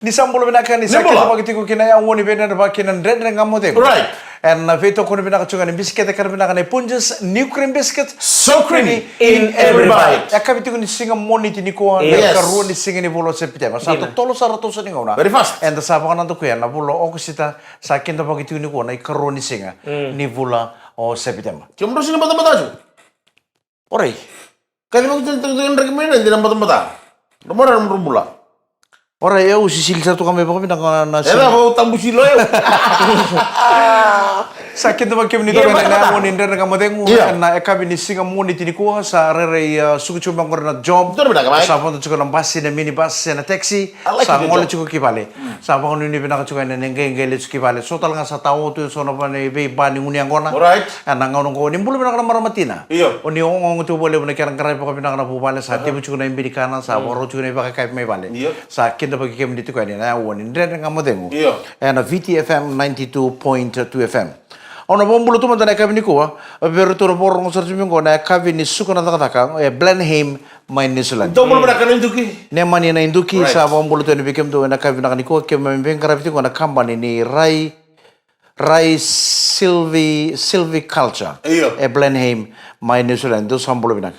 Ni sambolo binaka ni sakit bagi tiku kina yang woni bena da bakina ndren ngamo te. Right. And veto kono binaka chunga ni biscuit kar binaka ni punjes new cream biscuit So creamy in every bite. Akabi tiku ni singa moni ti ni ko Yes. karu ni singa ni bolo sepitema. Satu tolo sarato sa ninga Very fast. And sa pa kanando kuya na bolo o kusita sa kinda bagi tiku ni ko na karu ni singa ni bula o sepitema. Cuma sini mata-mata aja. Orai. Kali mau tentuin rekomendasi di mata-mata. Nomor mula. Orai eu sisil satu kami baka binaka na Era mau tambu silo ya. Sakit tu bagi menito na na mo ninder na kamodengu na ekabi ni singa mo ni tinikuha sa rere suku chuma ngor na job Betul benar, Kamai. sa pon chuko na bus na mini bus na taxi sa ngol chuko kipale sa pon ni binaka chuko na ngenge ngele chuko kipale so talanga sa tawo tu so na pa ni be bani nguni angona Alright. ana ngono ko ni mbulu binaka na maramatina Iyo. oni ong tu boleh na karang karai pa binaka na bubale sa tibu chuko na imbiri kana sa woro chuko na baka kai mai bale Iyo. sa kinda bagi kem dito ko ni na woni ninder na kamodengu Iyo. and VTFM 92.2 FM. Ona bombulu tu mantana kabi ni kuwa, pero tu borong sarju mingo na kabi ni suka na taka Blenheim main New Zealand. Itu mau berapa kali induki? Ne mani na induki Right. sa bombulu tu ni bikem tu na kabi na kaniko ke membeng karabi tu na kambani ni Rai Silvi Culture. Iyo. Blenheim main New Zealand tu sambulu binak.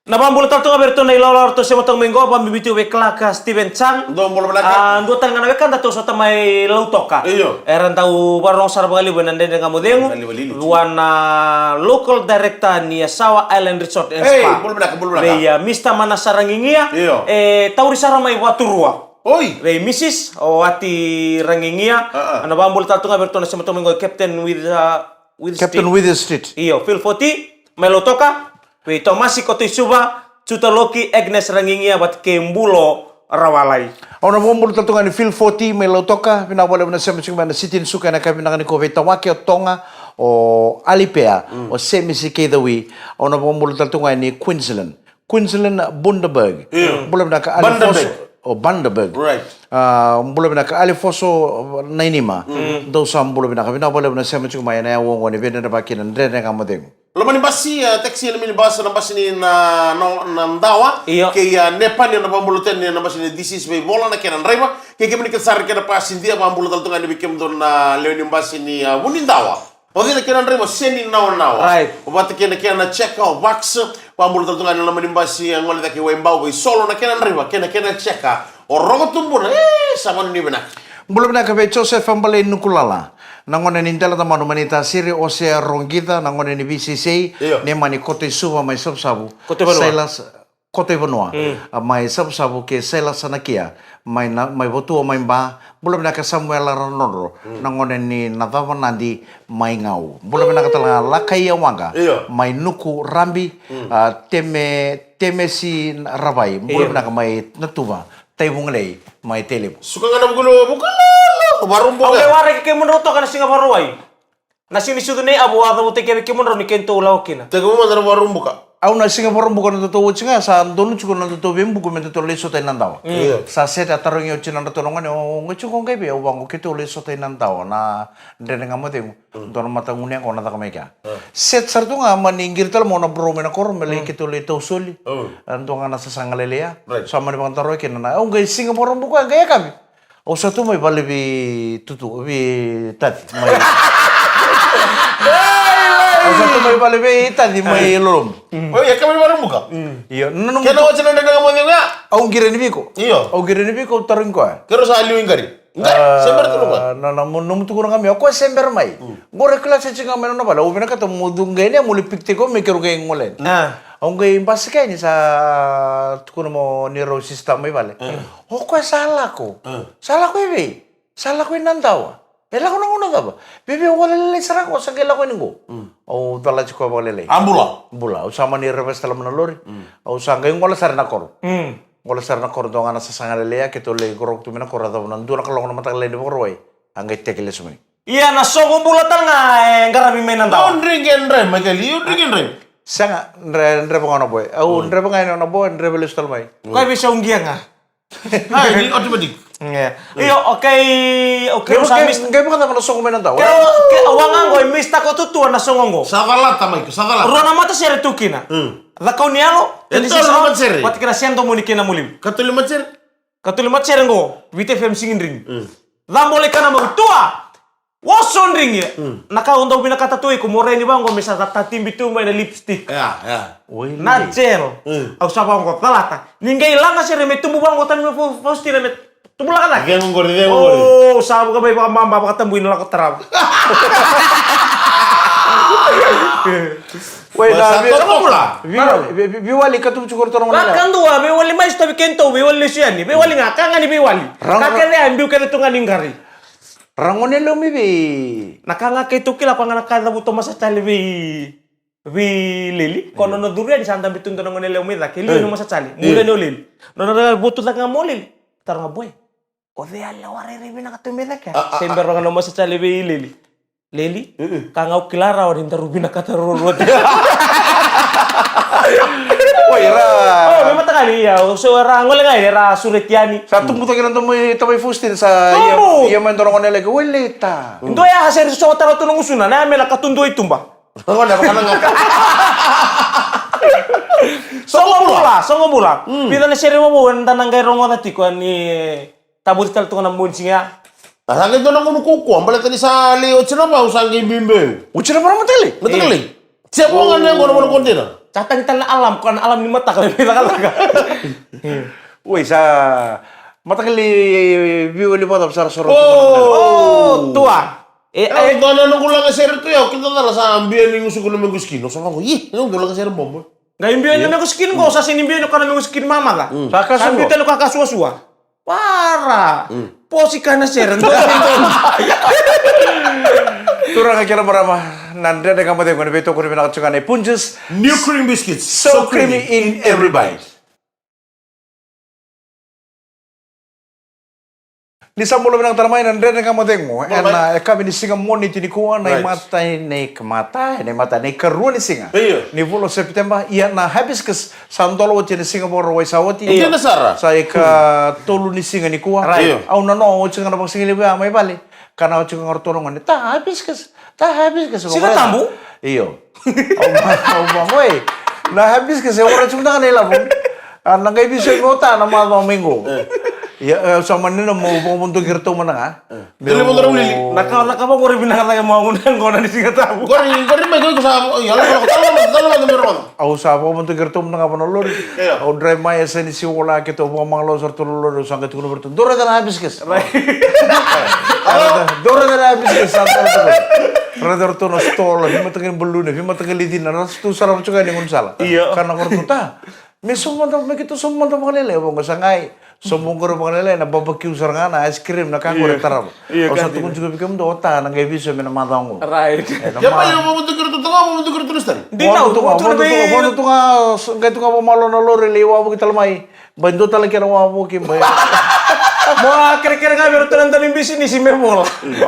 Na pambulu tato aberto na ilalor to semotong minggo pambibitu we klaka Steven Chang. Itu mau berapa? Ando tanga na kan tato sota mai lautoka. Iyo. Eran tau barong sar bali benande nga modengu. Bali-bali. Wana local director ni Sawa Island Resort and Hey, Spa. mau berapa? Leia Mr. Manasarangingia. Iyo. Tauri sara mai waturua. Oi. Rei Mrs. o ati rangingia. Ana pambulu tato aberto na semotong minggo Captain with Captain Stick. with the street. Iyo, Phil Foti, Melotoka, we Tomasi Kotoisuba, Tutaloki, Agnes Rangingia, bat Kembulo, Rawalai. Ona bombulu tatunga ni Phil 40 melotoka pina wale na sema chunga na sitin suka na kabi na ko veta wake o tonga o alipea o semi sikedawi ona bombulu tatunga ni Queensland Bundaberg bulan na ka Alifoso o Bundaberg Right. bulan na ka Alifoso nainima do sam bulan na ka pina wale na sema chunga na wongo ni venda na bakina ndre na kamadeng. Lama ni basi taxi ni basi na basi ni na ndawa Iyo. ke ya nepan ni na pambulutan ni na basi ni this is way bola na kenan raiba ke kemani ke sar ke na pasin dia pambulutan tunga ni bikem don na leoni basi ni wunin dawa. Odi na kenan raiba seni nawa. Right. Obata kena check out box pambulutan tunga ni lama ni basi ngol ta ke wembau we solo na kenan raiba kena check o rogo tumbuna sama ni benak. Bulan na ka be Joseph Ambale nukulala. Nangone ni ndela tamanu manita siri ose rongita nangone ni BCC Iyo. ne mani kote suwa mai sabu Kote Vanua. Sailas kote vanua mai sabu ke Sailas sanakia mai votu mai ba bulan na ka Samuel Ranoro nangone ni nadava nandi mai ngau bulan na ka tala lakai wanga Iyo. mai nuku rambi teme si rabai bulan na ka mai natuba taibunglei mai telebo. Suka ngana bukan warung Au boga. leware ke menroto kana singa baruai. Na sini sudu ne abu adu te ke menro ni kento ulawkina. Tega mo mandar warung buka. Au na Singapore bukan untuk wujudnya sa donu cukup nanti tuh bim buku mentu leso tay nandawa. Sa set ataro ngi ucin nanda tolongan o ngi cukup ngai be o bangu kita leso tay nandawa na ndene ngamate don mata ngune ko na takameka. Set sartu nga maningir tal mo na bro mena kor mele kita le tausuli. Anto nga nasa sangalelea. Right. Sama ni pantaro kina na au ngai Singapore buku ngai kami. O satu mai bale bi tutu bi tati mai. O satu mai bale bi tati mai lolom. Oh ya kami warung buka. Iya, nunung Kena wacan nanda ngomong nga. au gira ni biko. Iyo. Au gira ni biko taring ko. Kero sa aliu ingari. Enggak, sembar tu rumah. Na num tu kurang kami. Ako sember mai. Gore kelas chinga meno na bala. Ubina ka to mudungay ni muli pikte ko me kero kay ngolen. Nah. Ang gay impas kay ni sa kuno mo neuro system may bale. Ako salah ko. Salah ko ibe. Salah ko nandawa. Ela ko nang una ba? Bibi wala lele sara ko sa gela ko ningo. O dala chiko wala lele. Ambula. Bula usama ni revés tala mana lori. Usanga yung wala sar na kor. Wala sar na kor do nga nasa sangalelea kito le gorok tu mina kor da nan dura kalong na mata le de boroi. Angay tekele sumay. Iya na songo bulatan nga ngarabi may nandaw. Don't drink and drive, Michael. You drink and drive. Sanga ndre pangano boy. Au ndre pangano na boy ndre belis talmay. Kau bisa unggia nga. Hai, ini automatic. Iya. Iyo okay usamis. Ngay pa ka na songo may nandaw. Kaya awangan ko mista ko tutua na songongo. Savalata, Michael. Savalata. Rona mata sere tukina. Da kau nialo. Ito, lamat sere. Pati kena siento muni kena mulim. Katulimat sir. Katulimat serenggo, VTFM singin ring. Lamole kana mau tua. Wason ring ya. Naka untuk bina kata tuh, kumore ni bang, misal tata timbi tuh main lipstick. Ya, ya. Nacel. Aku sapa ngko talata. Ninggai lang kasi remet tumbu bang ngotan mo posti remet. Tumbu lang kana. Dia ngori. Oh, sabu ka bay pa mamba pa katambuin lang ko tarap. Woi, Bahasa na Tokok lah. biwali katu cukur torong nila. Kan dua, be wali mais tapi kento, be wali siani, be wali ngaka ngani be wali. Kakene ambil kene tungan ingkari. Rangonnya lo mi be. Nakanga ketu kila pangana kada buto masa chali be lili. Kono no duria di santa bitun tono ngone leo meda, kili no masa chali. Mule no lili. No buto tak ngamolil. Tar ngaboy. Ode alla warere bina katu meda ka. Sember no masa chali be lili. Leli, kangau kilara warin tarubina kata rurut. Woi, Oh, memang kali ya. Suara ngoleng aja, ra suretiani. Satu muto kira tomay fustin sa iya man torong nila ko weleta. Indo ya hasil sesuatu taro tunong usuna, na mela katundo itumba. Ako na baka nang Songo mula. Pita na seri mo mo, nang gay rongo dati ko ni tabut tal tungan ng munsinga. Asangin to nang kuku, ang balik tadi sa Leo Chinaba, usangin bimbe. Uci na parang matali. Betul. Siapa nga na ngono kontina? Catang tal na alam, kan alam ni mata kan pita kalaga. Woi, sa matakali biwali pa tapos sarap. Oh, tua. Ay, gana nang kulang ka sir to yaw, kita na sa ambiyan ng uso ko na mengguskino. Sa ko, yung kulang ka sir bombo. Ngayon biyan na ko skin ko, sa sinimbiyan ko na skin mama la. Sa kasuwa. Sambil talo kakasuwa-suwa. Para. Posi ka na sir. Turang kira marama nanda na kamu tengok beto ko na katsukan ay punches New cream biscuits, so creamy in every bite. Ni sambulo binang taramay nanda na kamu tengok na kami ni singa moni tini kuan na mata ni karuan ni singa. Ni bulo September iya na hibiscus sandolo tini singa boro wai sawati. Iya na Sara. Sa ka tolu ni singa ni kuan. Au na no singa na bang singa libe amay bali. Karena aku ngerti orang ini, tak habis kes. Sika tambu? Iyo. Bang, woi. Nah habis kes, orang cuma kan nila pun. Nang bisa ngota nama bang minggu. Ya sama ni mau untuk kirto mana ah? Dili mo darong lili. Naka mo rin binakata mo ngunang ko na ni sika tambu. Gori may ko sa yala ko talo mo meron. Aku sa apa untuk kirto mana apa nolor. Aku drive maya seni si wala kita mau manglo sar tulur sangat kuno bertun. Dora dan habis kes. Dora dan habis kes santai tu. Radar tu no stol, hima tengin belu ne, hima tengin lidin, ras tu salam juga ni sala. Iya. Karena korto ta. Mesum mantap begitu semua mantap mengalele, bang sangai. Sombong koro mengalele na barbecue sarangana, ice cream na kanggo retarab. Iya kan. Satu pun juga bikin dota, nang bisa mina matango. Right. Ya pa yung mo tukir to tanga mo tukir tulis tari. Di tahu tu Bono tu nga, ngay tu nga pamalo na lori, liwa mo kita lamay. Bando talaga na mo kim bay. Mau kira-kira kami bertuan tanim bisnis si Memol.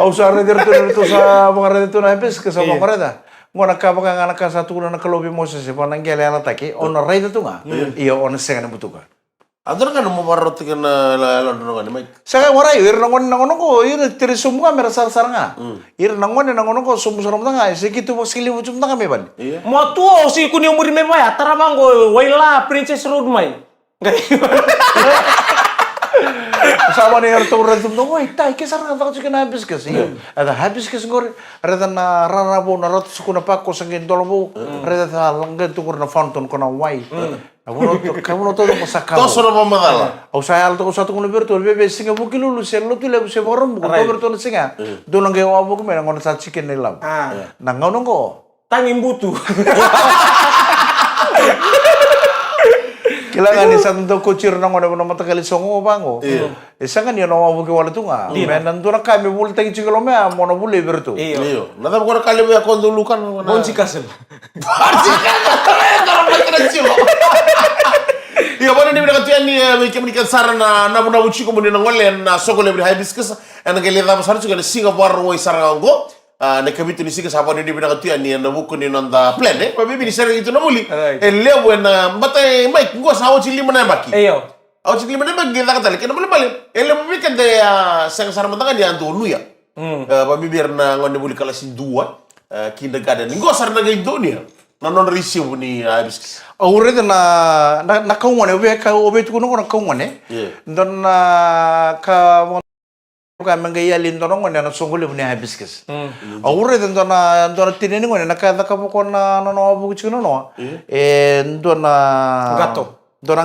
Usah redito sa mga redito na hepes, kasama ko reda. Ngo nakapaka nga naka satu na nakalobi mo sa si panang gele ala taki, on redito nga. Iyo on senga na butuka. Adar kan mo marot ka na lalo nga ni Mike. Saka waray, nangon ko, tiri sumu nga, merasar nga. Nangon ko, sumu-sumu nga, sige tu skili mo cuma kami ban. Mau tuo si kuni umur memaya, tarabang go, waila Princess Road mai. Sama ni harto redum no, woi, tai kesar nga takot na habis kasi. Ada habis kasi ngor, reda na rarabo na rot sukuna pako sa gindolbo, reda na langgan tukur na fountain ko na wai. Kamu no todo masaka. Toso na mamadala. Au sa alto ko sa tukur berto, bebe singa bukilulu selo tule se borom buku to berto na singa. Do lang gawa buku me ngon sa chicken nilam. Nangon ko. Tanging butu. Kailangan isa nito kuchir na ngona na matakali songo bango. Isa nga niya nawa buki wala tunga. Menan to na kami bul tangi chikolo me mo na bule berto. Iyo. Nada ko na kali mo yakon dulukan. Bonsi kasel. Bonsi kasel. Iya, bana ni binakatian ni mekimunikan sarana na buna buci ko muna ngolen na soko le hibiscus ana gele da masar juga Singapore wo sarango. Na kabitu ni siga sapa ni binakatian ni na buku ni nanda plan pa bibi ni sere itu na muli. Ele buena batay Mike ngo sa chili mana baki. Eyo. Au chili mana baki kita kata lekena boleh balik. Ele mo bikin de sang sarama tangan di antonu ya. Pa bibi na ngone buli kala si dua kindergarten. Ngo sarana ga Indonesia. non risiu ni hibiscus. Aure na kaungane obe tu kono kaungane. Don ka menga yali ndono ngone na songole buni hibiscus. Aure dona tineni ngone na ka pokona no bu chino no. Ndona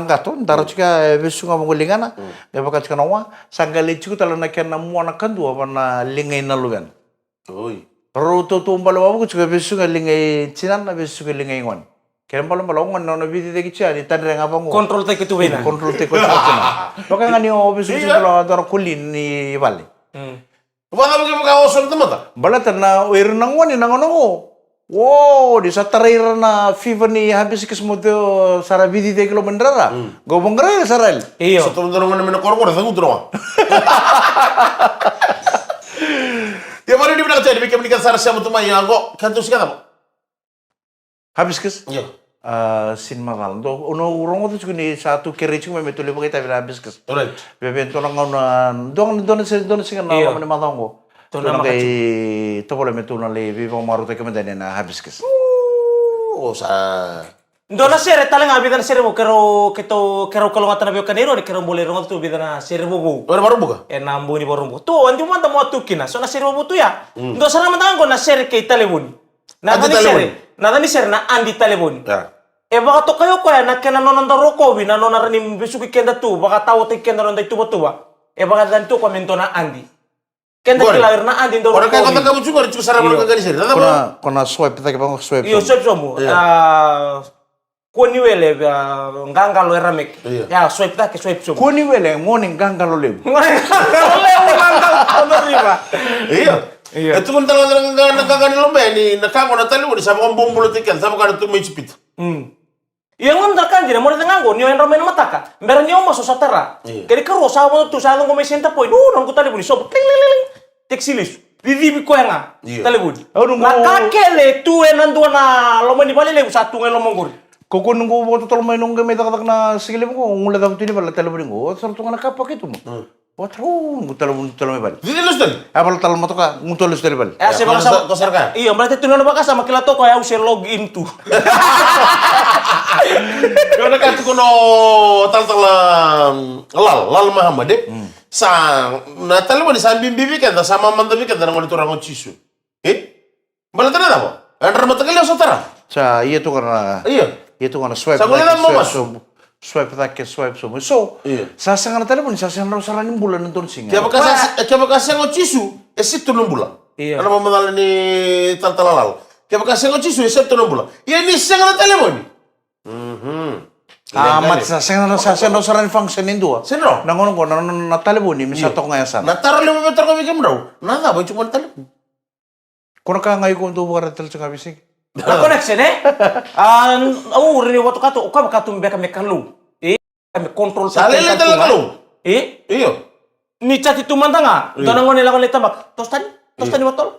gato ndaro chika besunga mongolingana. Baka chika no sangale chiku tala na kana muana kandu bana lingai na lugan. Oi. Roto tumbalo babu chika besunga lingai chinan na besunga lingai ngon. Kaya pala malongan na nabidi de kicha ni tanre nga bango. Control te kitu bena. Control te ko china. Baka ngani o besunga chila dara kulin ni vale. Baka baka osol tamata. Bala na oir nangwani nangono. Wow, di sataraira na fever ni hibiscus mo to sara bidi de kilo mendrara. Go bongre saral. Iyo. So tumo daro ngone mena korkor sa gudro. Ya mari di bina kata di bikin sara siamo tuma yango kanto sikata. Hibiscus? Iya. Sin magal. Do ono urongo tu ni satu keri cuma metule pakai tapi hibiscus. Alright. Bebe to ngona don singa na mane madango. To na kai to pole metuna le vivo maru te kemedane na hibiscus. Oh sa. Dona sere talang abidan sere mo kero kalau ngata nabi kanero de kero boleh rongo tu bidana sere bubu. Ora baru buka. Enambu ni borumbu. Tu andi manta mo tukina. So na sere bubu tu ya. Do sana mantango na sere kay talebuni. Na dani sere na andi talebuni. Ya. E baka to kayo ko na kena nonon da rokowi na nonon ni bisuki kenda tu baka tawo te kenda non da tuba. E baka dan tu ko mentona andi. Kenda kilair na andi do. Ora kaya kata kamu juga cuma sara baru kagak sere. Kona swipe take bang swipe. Iyo swipe somo. Koni wele ngangalo eramek. Ya swipe take swipe somo. Koni wele morning gangalo lebu. Iya. Itu pun talang nagkakanin lomba ni nakako na tali mo sama kong bumbulo tikan sama kada tu may chipit. Yang ngon terkanji na mo na ngango niyo en ramen mataka. Meron niyo maso satara. Kaya karo sa mo tu sa ngom may senta poy. No nang ko tali mo ni sob. Teksilis. Vivi ko nga. Tali mo. Nakakele tu enando na lomba ni balile satu ng lomongor. Koko nunggu waktu tolong main nunggu meta kata kena segala mo ngula dapat ini bala tele beringo sar tu ngana kapak itu mo watro ngutalo bal Dili lus tali. abal tal mo to ka ngutalo tele bal Saya baka sa kosar ka. Iya, berarti tunan baka sama kila to kaya usir login tu. Yo na katu kono lal Muhammad de. Sang na tali mo ni sambil bibi kan sama mandabi kan ngoni turang cisu. Bala tana apa? Andar mata kali sotara. sa iya tu karena Iya. itu karena swipe Sa kulila mo mas. swipe so so sa sanga tele mo sa sanga sarani bulan nonton singa Kaya baka ngo cisu esitu numbula. Iya. Ano mamadala ni taltalalal. Kaya baka ngo cisu esitu numbula. Iya ni sanga na tali mo ni. amat sa sanga sarani function indua Sino? nangono ko na tele mo ni misato ngayasan Nataro 5 meter kami kam daw. Nada ba cuma tali. kono ka ngayo ko ndo buara tel sa bisig Na connection rini waktu kato ka katum beka mekalu. Kami kontrol sa Salele tala kalau. Iyo. Ni chat itu mantanga. Dona ngone la ngone tambak. Tostani watol.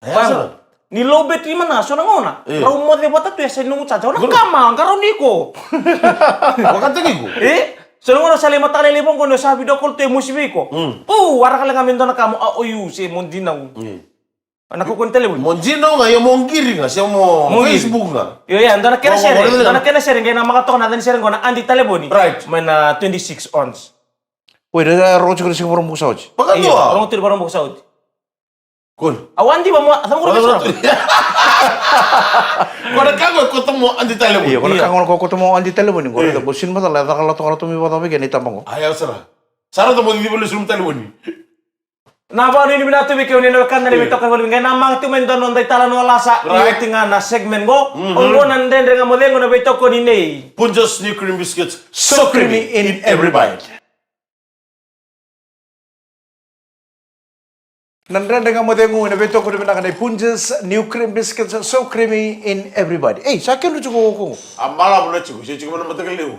Paham? Ni lobet di mana? So ngona. Rau mo de bota tu ese nungu caca. Ona kama karo niko. Wakati gigu. So ngona sale mata le lebong kono sa video call tu musibiko. Wara kala ngamin dona kamu oyu si mondinang. Anak ko kon telepon. Monjino nga yung mongiri nga siya mo Facebook nga. Iya, dona kena sharing kaya na mga to na dan sharing ko na andi telefoni. Right. Man 26 ons. Wait, ada rocho ko siguro mo sa ochi. Baka to Iya, orang tu barang buka saud. Kun. Awan di ba mo asam ko bisa. Kora kago ko mo andi tayo Iya, mo. kalau kangon ko mo andi telepon ko ito bosin mo tala kalau to mi bata bigyan itamang ko. Ayaw sara. Sara to mo di bolo sum tayo ni. Napa ni binatu bikau ni kan dari bitok kan ngai namang tu men don dai talan walasa ni tinga na segmen go. Ongo nan den dengan modengo na bitok ko ni nei. Punjos new cream biscuits. So creamy in every bite. Nandra dengan modengo na beto ko rin nakanay Punj's new cream biscuits so creamy in everybody. Eh, sa akin lucu ko. Amala mo na chico, siya chico mo na matagal liw.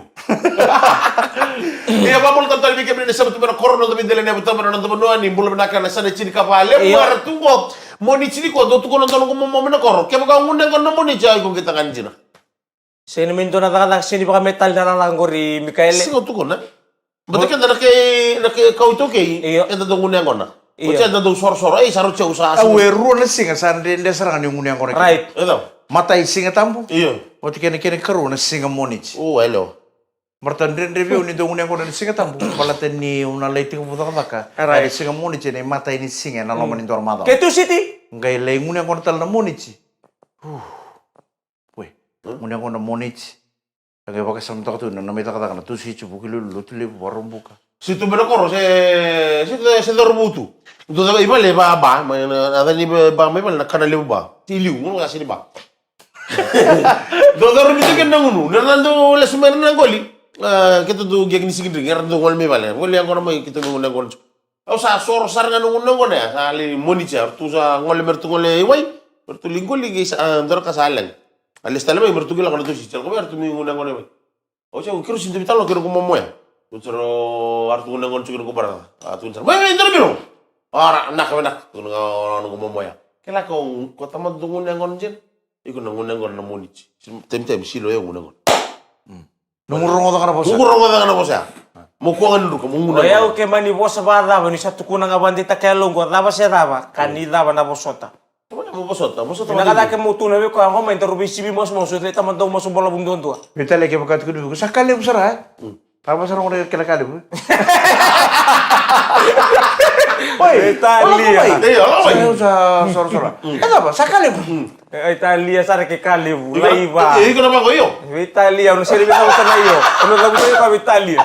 Iya ba mo tanto ni kemi ni sabat mo korno to bindele ni buta mo na to no ani bulo na kana sa chini ka pale war tungo mo ni chini ko do to ko no to mo mo na koro. Kaya ka ngunde ko no mo ni jay ko kita kanjina. Sini minto na taka sini baka metal na lang gori Mikael. Singo to ko na. Bata ka na kay kauto kay enda do ngunde ko na. Uca enda do sor-sor saro che usa. Awe ruo na singa sa ndende sarang ni ngunyan ko. Right. Ito. Matai singa tambu. Iya. Waktu kene keru na singa monici. Oh, hello. Martandren review ni dong ko na singa tambu. Palate ni una leite ko buta Aray. Ada singa monici ni matai ni singa na loman intor mata. Ketu City. Ngai le ngunya ko tal na monici. Weh, ngunya ko na monici. Ngai pakai sam tak tu na meta kata kana tu si cubu kilu lu tu le warung buka. Situ belokoro se dorbutu. Itu dapat iba le ba, ada ni ba me na kana le ba. Tiliu ngono ngasih ba. Do dorbutu kan ngunu. Nanando le sumer na goli. Kita tu gek ni sigindri, ngar tu ngol me bale. Ngol yang kono mai kita ngol ngol. Au sa sor sar nganu ngol ya. Sali monitor tu sa ngol mertu ngol iwai. Mertu lingol ligi ndor ka salang. Ali stale mai mertu gila kono tu si. Ko mertu mi ngol ngol iwai. O cha kiro sinto bitalo kiro ko momoya. Utsaro artu ngon cukur ko bara. Atu utsaro. Wei ndero biro. Ora nak ngon momoya. Kela ko tamat dungun ngon jen. Iku ngon na monici. Tem silo ya ngon. Nungurong ko kana bosa. Nungurong ko kana bosa. Mo ko ngan ko mo ngon. Oya o ke mani bosa ba dava ni satu kuna ngabandi ta kelo ngo dava se dava kani dava na bosota. Mo bosota. Nakada ke mutu na ko ang ma interrubisi bi mos so le tamat do mos bola bung dontua. Beta lagi bakat kudu ko sakali usara. Apa sarong ko kala kali bu. Italia. Iya, Usah sora-sora. Apa sakali bu. Italia sare ke kali bu. Laiva. Iya, kenapa ko yo? Italia no seri bisa usah na iyo. Ono lagu ko Italia.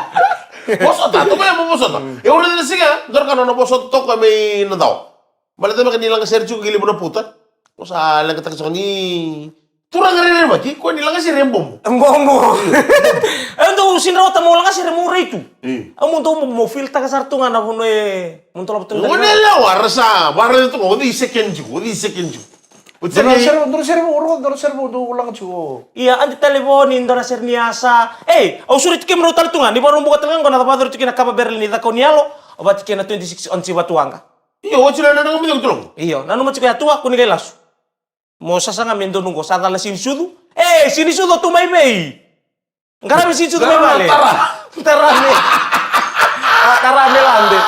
Bosota, to kaya mo bosota. E udah na siga, dor kana no bosota to kami na daw. Balita ba kanilang Sergio gili mo na puta? O sa lang katak sa ni turang rin ba ki ko nilang si Rembom. Mbombo. Ando sinrota mo lang kasi remura itu. Amo to mo filta ka sartungan na kuno mun to laptop. Ngonela warsa, warsa to odi sekenju. Dono servo ulang cuo. Iya, anti telepon indora serniasa. Au surit ke mero taltungan di baru buka tangan kona tapador tikina kapa Berlin ita konialo. Obat kena 26 onci batuanga. Iyo, wachila na nang midong tulong. Iyo, nanu mo chika tua kuni kay lasu. Mo sasanga mendo nungo sada la sinisudu. Sinisudu tu mai bei. Ngara mi sinisudu mai vale. Tarame. Tarame lande.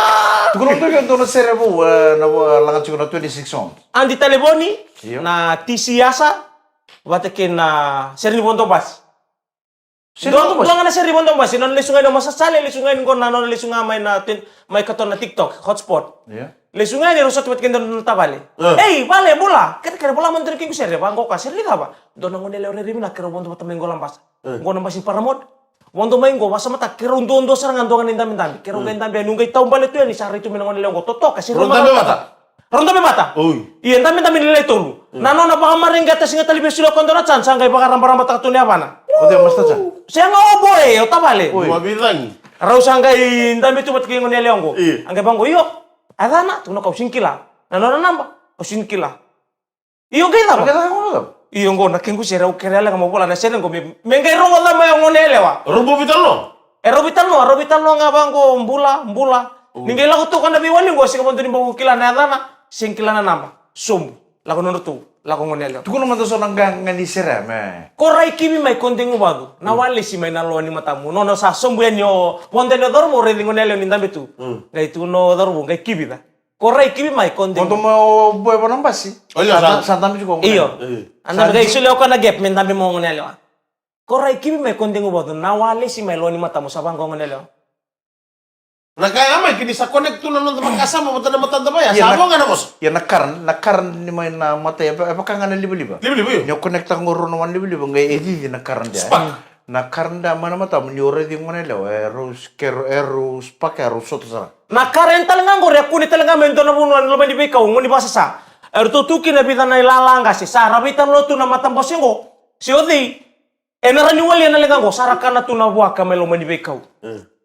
Tukulong to dono servo na lang cuo na 26 on. Andi telefoni Iyo. na tisiasa watakin na serni bonto bas. Doang na serni bonto bas non lesungay no masasali lesungay ko na non lesunga may katon na TikTok hotspot. Iya. Lesungay ni rosot wat kendo no tabale. Vale bola. Kaya bola man kin ko serni bangko ka serni ka ba. Doon ngo nele ore rimina kero bonto batamen golam bas. Ngono basi paramod. Wondo main go masa mata kero undo sarangan dongan indam kero indam nungay taum bale tu ni sari tu menangon nele ngo totok kasi Ronda bata. Ronda be mata. Oi. Iya, ndami nilai tolu. Nano na baka maringga ta singa talibe silo kondora chan sangay baka ramba ta katuni apana. Ode masta cha. Siya nga oboy, o tabale. Mabilang. Raw sangay ndami tu batki ngon yeleongo. Iya. Angay banggo iyo. Adana tuno ka usinkila. Nano na namba? Usinkila. Iyo gay Kita ta. ngomong. Iyo ngo nakingu sira o kerala nga bola na sira ngo mengay ro wala may ngon yelewa. Rumbo bitalo. Robital no nga banggo mbula. Ninggay la ko to kan nabi wali ngo sing mo dini bango kila na adana. Singkila na namba. Sumbu. Lako nono tu. Lako ngon yelewa. Tukulong man to so nang ngani sira me. Korai kimi mai konting ubadu. Nawali si mai nalo ni matamu. Nono sa sombu enyo. Wonte no dormo re dingo nelo ni ndambe tu. Gai tu no dormo gai kibi da. Korai kimi mai konting. Kondo mo boy pa nang basi. Iya, Santam juga. Iyo. Anda gai sule ko na gap men ndambe mo ngonelo. Korai kimi mai konting ubadu. Nawali si mai lo ni matamu sa bangko ngonelo. Nakaya may kini sa connect to na nung kasama mo na matanda ba ya? Iya, Sabo nga na boss. Ya nakaran ni mo na matay apa ka nga na liba-liba. Libo. Nyo connect ang ngoro naman liba-liba ngay edi nakaran dia. Nakaran da mana mata nyore di ngone lo erus pakai rusot sara. Nakaren talaga ngor ya kuni talaga mento na bunuan lo mandi bikaw ngoni basa sa. Tutuki na bitan na ilalanga si Sara bitan lo tu na matambos ngo. Si Odi. Enarani wali na lang ngo sarakana tu na buaka melo mandi bikaw.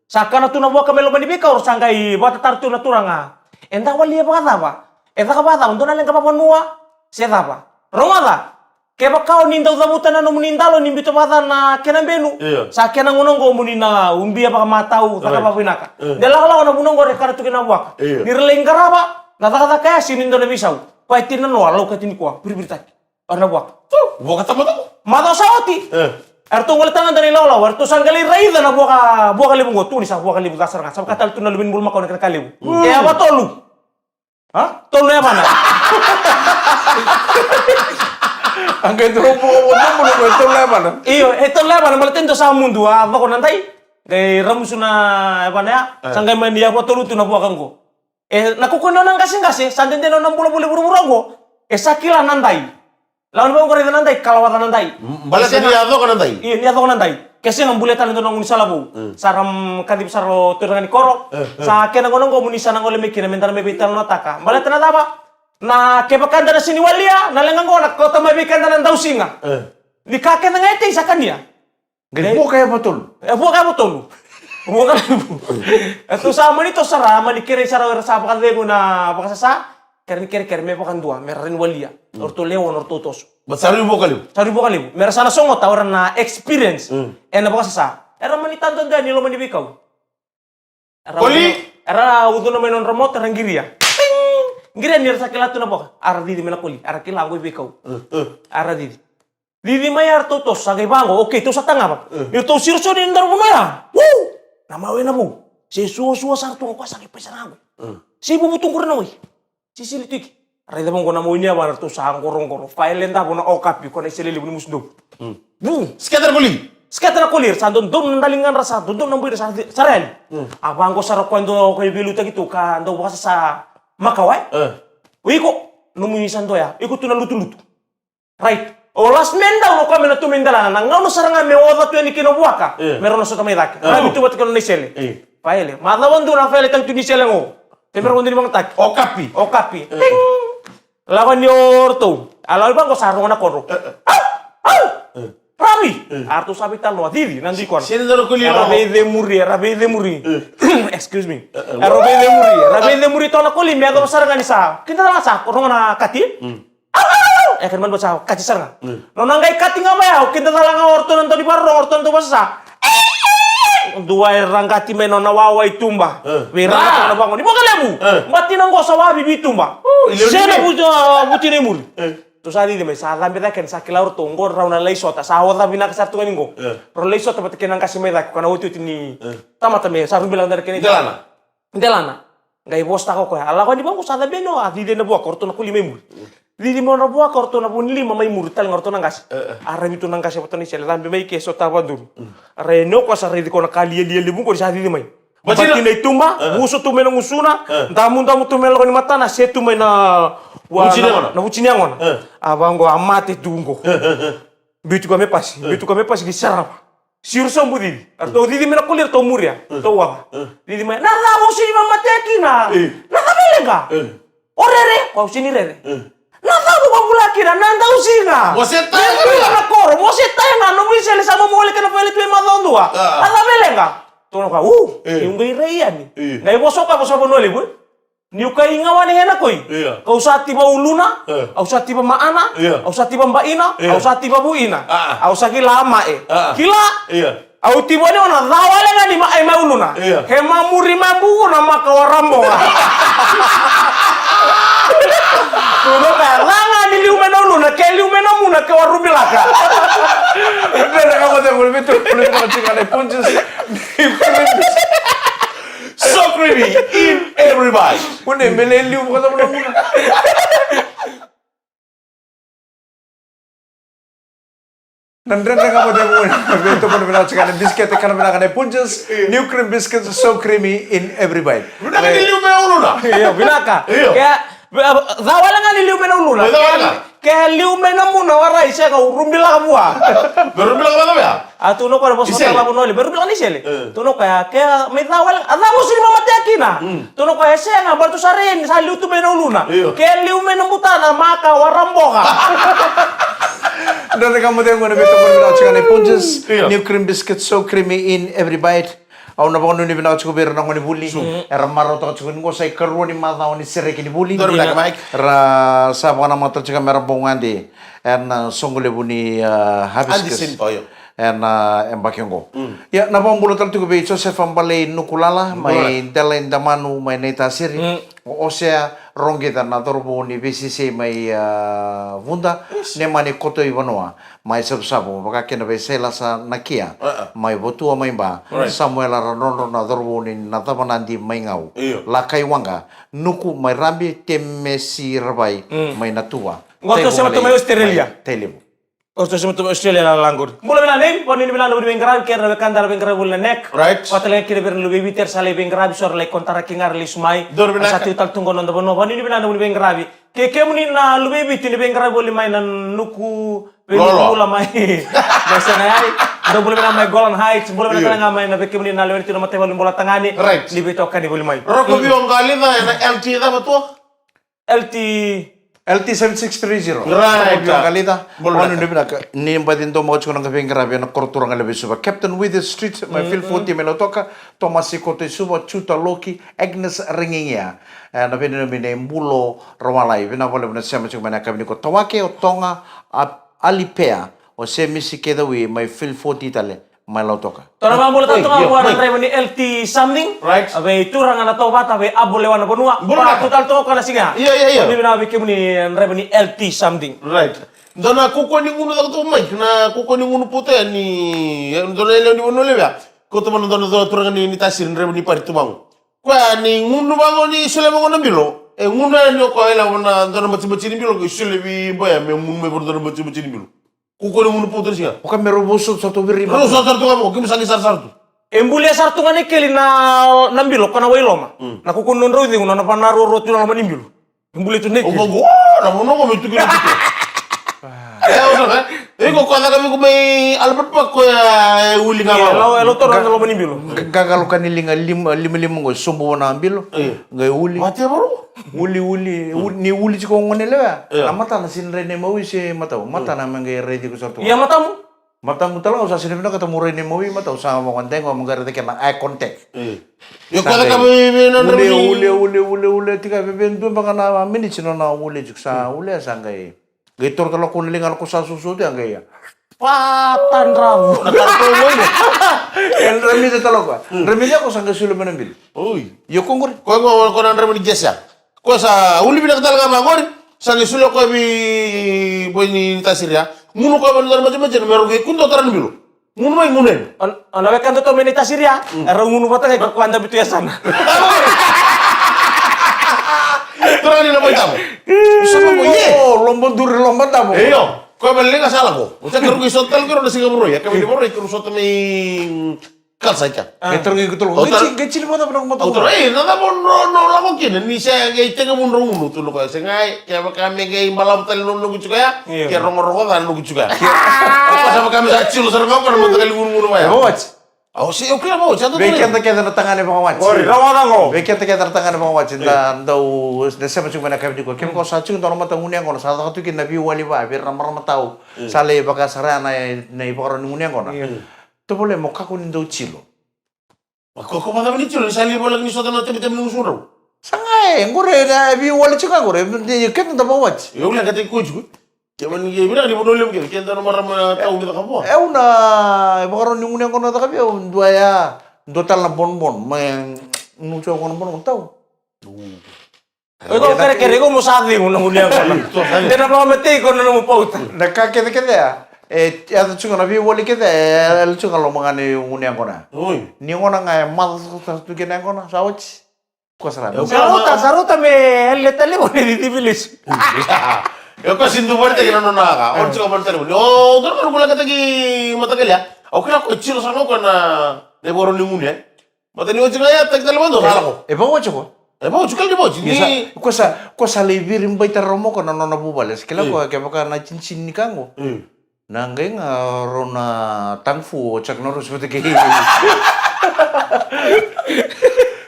Sakana tu na buaka melo mandi bikaw sanggai bata tartu na turanga. Enda wali apa kata ba? Enda ka bata untuk na lang kapapon mua. Siya ba? Rongada. Kaya kau nindaw damutan na numunindalo nimbito bata na kenambenu. Sa kenang unong ko munina umbi apa matau taka papinaka. Dala na bunong ko rekara tu kinabuak. Nireleng karaba. Nata kaya sinindo na bisaw. Paitin na no alaw katini ko. Biri-biri Arna buak. Buka tama to. Mata saoti. Erto ngol tangan dari law erto sanggali raida na buaka libu go tuni sa buaka libu dasar nga. Sab katal tu na lubin bulma ko na kalibu. Kaya ba tolu? Ha? Tolu ya mana? Angka itu belum itu lebar. Iyo, itu lah mana malah tento sa mundo apa ko nantai. Kay ramusuna apa ya? Sangkai main dia buat tulu tu na buakan ko. Nakukuno nang kasing-kasing, santen teno nang bulu-bulu buru-buru ko. Sakila nantai. Lawan bang ko rin nantai, kalawatan nantai. Bala tadi ato ka nantai. Iya, ni ato ko nantai. Kasi nang buletan ito nang unisala po. Saram kadip saro turang ni korok. Sa akin ang unang komunisa nang ulimik kinamentan may bital na taka. Balat na tama. Na kepakanda na siniwalya, nalangang ko nakota may bikanda ng daw singa. Di kakek na ngete sa kanya. Gaya kaya betul. Buka betul. Buka po. Ito sama nito sara, manikiri sara sa pakadego na pakasasa. Keri may pakan dua, meron walya. Orto lewon, orto tos. Basaru mo kaliw. Sabi po kaliw, meron sana songot tawaran na experience. Na pakasasa. Era manitanton gani lo manibikaw. Koli! Era udo na may non remote, erang giria. Ting! Giria nir sa kilato na po. Ara didi may nakuli. Ara kila ako ibikaw. Ara didi. Didi may arto tos, sagay bango. Okay, to sa tanga pa. Ito sirso din daro mo ya. Woo! Namawi na mo. Si suwa-suwa sa arto ko, sagay pa sa nago. Si bubutong ko rin ako eh. Si silitik. Aray damang ko na mo niya, wana to sa korong-korong. File lenda po na okapi ko na isilili mo ni musdo. Boom! Skater kuli. Skata na kulir, sa doon nandalingan rasa, doon nang buhay sa sarel. Abang ko sa kwento kayo biluta gitu, ka daw bukas sa Makaway. Uy ko, numuyisan to ya, iko to na luto-luto. Right. O last men daw no kami na tumindala na ngano sarangan me oda to ni kinabuaka. Meron na sa kamay dak. Kami to bat ko na isele. Paele. Madawan do na fele tang tunisele ngo. Temer ko din mga tak. Okapi. Okapi. Ting. Lawan ni orto. Alal bang ko sarong na koro. Rami, arto sabi talo didi nandi kon. Sino dalo kuli no? Rabe de muri. Excuse me. Rabe de muri to na kuli mi ado sarangan isa. Kita na sa kono na kati. Kan man baca kati saranga. No nangai kati ngamaya, kita na lang orto nanto di baro orto nanto basa. Dua orang kati meno na wawai tumba. Wira na bangon. Di mo kalamu. Mati nang ko sa wabi bitumba. Sena buti ni muri. Terus hari ini mesa lambe kan sakila urto ngor rauna leisota sa awal bina kasartu kan ngo. Ro leisota pat kenan kasih meda kana uti ni tamata me saru bilang dari kene. Delana. Ngai bosta ko ala ko di bangko sa labe no adi de na buak orto na kuli memur. Di mo na buak orto na bunli mamay murtal ngorto nang kas. Ara bitu nang kas patoni sel lambe mai keso tawadur. Reno ko sa redi ko na kali libu ko sa di mai. Bati na itumba, buso tu menong usuna, damu tu melo ni mata na setu me na na ucini angon. Abang go amate dungo. Bitu kami pas di sarap. Sirso budi. Arto didi mena kulir to muria, to wa. Didi me na mo si mamate akina. Na kabelenga. Orere, ko sini rere. Na tahu ko bulakira nanda usinga. Boseta. Na koro, boseta na no bisele sama mole kana pele tu madondua. Ala belenga. Tono ka, yung gay rayan ni. Ngay bosok ka boso bonoli bu. Niu kay ngawan ni hena koy. Kau sa tiba uluna, au sa tiba maana, au sa tiba mbaina, au sa tiba buina. Au sa lama Kila. Au tiba ni ona zawale ngani ma ai mauluna. Ke mamuri mambu na makawarambo. Tuno ka langa ni liu menoluna, ke liu menamuna ke warubilaka. Nada kamu teh boleh betul tinggal di punches. So creamy in everybody. Mune meleliu kata muna. Nandang kamu teh betul betul sekali biscuit karena bilang ada punches. New cream biscuit so creamy in every bite. Udah kan liu meuluna. Iya, binaka. Kayak zawala nga liu menoluna. Kaya liu menamuna warai siya ka rumbila kamua. Berumbilang apa ya? Tuno ko na boss Isele. mo noli, pero bilang ni sele. Tuno kaya may tawal, mo sini mamate akina. Tuno kaya siya nga barto sa rin, sa liu tu menoluna. Kaya liu menamutana maka waramboka. Dan kamu teh betul betul sekali punches. New cream biscuit so creamy in every bite. Au na bangun ni bina cukup berna ngoni buli. Era maro to cukup ngo sai keru ni mata oni serek ni buli. Dor black mic. Ra sa bana mata cukup mera bongandi. En songole buni habis Andi sin toyo. En embakiongo. Ya na bang bulu tal cukup be Joseph ambale nukulala mai delen damanu mai neta siri. Osea rongeta na dorbo ni BCC mai vunda ne mani koto ivanoa mai sabsabu baka kena be sela sa nakia mai botua mai ba Samuel Aranono na dorbo ni na tabanandi mai ngau la kai wanga nuku mai rambi temesi rabai mai natua Ngoto sama tu mai Australia. Tele. Osto sama tu Australia la langgur. Mula bila nem, poni bila lu bengrabi kera be kandar bengrabi bulan nek. Right. Patale kira ber lu bebi ter sale bengrabi sor le kontara kingar li sumai. Dor bina ka- Satu tal tunggu nondo bono poni bila lu bengrabi. Ke muni na lu bebi tini bengrabi boli mai nan nuku Lolo. mula mai. Biasa na ai. Do boleh bila mai Golan Heights, boleh bila tengah mai na be muni na lu tino mate boli bola tangani. Right. Libe tokani boli mai. Roko biong kali na LT da betul. LT LT 7630. Right. Kalita. Boleh Boleh nak. ni bina ni badin to mo chukon ng bengrabi na korturang lebi suba. Captain with the street my feel 40 melotoka Thomas Kote suba Chuta Loki Agnes Ringingia. Na bina bina mbulo romalai bina boleh bina siya macam mana kami ko tawake o tonga alipea o se misi kedawi my feel 40 tale melotoka. Tora ba mula tato Oy, nga buwan oy. ang ni LT something. Right. Abe turang na to bata abe abo lewan na bonua. Boleh Para nak? total to kana singa. Iya. Ni bina abe kemuni ni LT something. Right. Dona kuko ni ngunu da to mai na kuko ni ngunu puta ni dona ele ni ngunu leba. Ko to man dona dona turanga ni tasir ndre ni pari tumang. Kwa ni ngunu bango ni sele bango na bilo. E ngunu ni ko ela wana dona mati mati ni bilo ko sele bi boya me ngunu me dona mati mati ni bilo. Kuko ni ngunu puta singa. Oka meroboso sa to biri. Ro sa tar to mo kim sangi sar tu. Embuli sartu ngane keli na nambilo kana wailoma. Na kukun non rodi nguna na panaro rotu na manimbilo. Embuli tu O neki. bango na mo no ko me tu ki. Usa kan. Ko kata kami ko may Albert pa ko ya uli nga ba. Elo torang na manimbilo. Gagal ka nilinga lima ngo sumbo na ambilo. Ngai uli. Mati bro. Ni uli ci ko ngone lewa. Amata na sin rene mo si mata. Mata na mangai ready ko sa to. Iya matamu. Mata mo talaga sa sinibina ka mo rene mo mata sa mo kan tengo mo garete ka na eye contact. Yo kata kami na Uli tika bebendu baka na minutes no na uli sa uli sa ngai. Gitor talo ko nilinga ko sa susuti ang gaya. Patan ramu. El remite talo ka. Remite ko sa ngasulo manambil. Uy. Yo kongor. Ko ko na ndre ni gesa. Ko sa uli bina kata nga mangor. Sa ngisulo ko bi boy ni tasiria. Munu ko ban ndre macam mero ge kundo taran bilo. Munu mai munen. Ana wekan to menita siria. Era ngunu bata kay kwanda bitu ya sana. Terang ni na boy tamo. Sama mo ye. Oh, lomba duri lomba tamo. Eyo. Ko ban lenga sala ko. Usa kero gi sotal kero na singa bro ya. Kami di bro kero sotal mi kalsa ka. Getor gi kutul. Gecil mo na pang mo. Autor nada mo no la mo kin ni sa gay tenga mo rongo tulo ko sa ngay kaya kami gay malam tal no lugu juga ya kaya rongo rongo dan lugu juga apa sama kami sa chilo sa rongo no tagal ngunu ya Watch. oh si okay na mo sa to Weekend kita na tangan ni mga watch. Rawanango. Weekend kita na tangan ni mga watch. Daw desa macam mana kami juga. Kami ko sa chung tano mata ngunyang ko sa to kin na wali ba bir ramar matao. Sale baka sarana na iparo ni ngunyang ko na. To boleh mo kakun daw chilo. ko mata ni chilo sa libo lang ni sa to temi temi ngusuro Sangay, ngore na wali chuka ngore. Kaya na ba watch? yo lang kati ko ju Kaman ngi bira ni bono lem ke kenda no maram taw ni kapo Una, iparo ni ngunyang ko na kami. Dua ya. Dotal na bonbon. May nucho ko na bonbon tao. Ito kere ko mo sabi mo nang uliang ko. Hindi na pa mati ko na mo pauta. Nakakita ya. Ada chunga na wali kita. El chunga lo mga ni ngunyang ko na. oi Ni ngona nga mal sa tukin ko na sa watch. Ko sara. Saruta me letale mo ni dibilis. yo ko sindu barte kina no naka on chiko barte mo no dor ko kula kata gi matagal ya o kila ko chilo sa no kana de boro ni munya mata ni o chika ya tak dal mando sala ko E ba watch ko? e ba chukal di bo ni Ko sa libirin bay romo ko na no nabubales. Kila ko kaya baka na chinchin ni kango. Nanggay nga rona tangfu chak no rusute ki.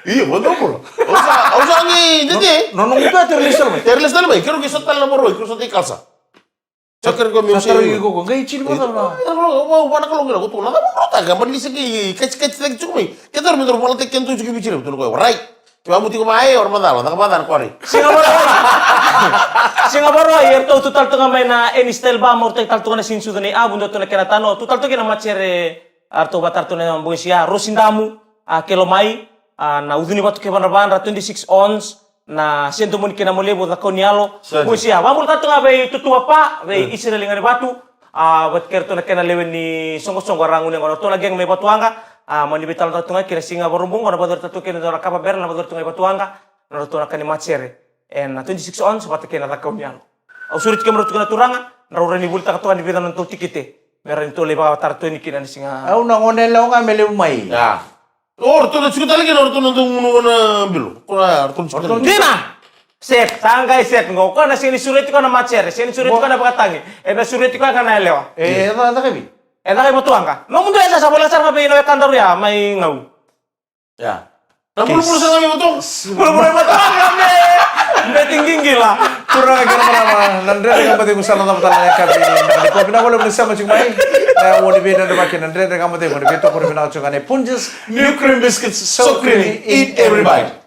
iya bodo ko o sa ni dede No ito terlister mo. terles dal mai kero ki sotal na moro kero sotal kalsa Sakar ko mi Sa tarugi ko ngay chill mo na. Wow, mana kalau ngira ko to na mo rota ga man lisi ki kach tak chukmi kedar mi dor pala tek kento chuki bichire to ko right Kaya mo ti ko mai or madalo nakabadan ko ri Singapura yer to total to ngamay na enistel ba mo tal to na sinsu ni abun to na kenatano total to kina machere arto batar to na boisia rosindamu kelomai na uduni batu ke banra 26 ons na sento mun kina molebo da konialo boisia ba mo tato ngabe tutua pa be isira lingani batu bat kerto na kena lewen ni songo rangun ngono to lagi me batuanga mani betal tato kira singa borumbung ngono bador tato kena dora kapa ber na bador tungai batuanga no to na kani machere na 26 ons batu kena da konialo Surit ka menurut kana turangan. Narura ni bulta katuan di bitan untuk tikite. Meron to leba tarto ni kinan singa. Au na ngone lao nga mele umai. Ya. Orto na chikuta lagi orto na na bilo. Kora orto chikuta. Dina. Set, sangkai set ngoko na sini surit ko na macere. Sini surit ko na pakatangi. Na surit ko kana lewa. Eda kabi. Enak mo tuang ka. No mundo esa sa bola sar mabe no kantor ya mai ngau. Ya. Na bulu-bulu sa kami betul. Bulu-bulu mata kami. Tinggi gila. Kurang lagi nama nandre dengan pati musala na patala kabi. Di ko pina wala bersama cing mai. Na wodi be na bakin nandre dengan pati mo di beto ko pina chungane punjes new cream biscuits so creamy eat every bite.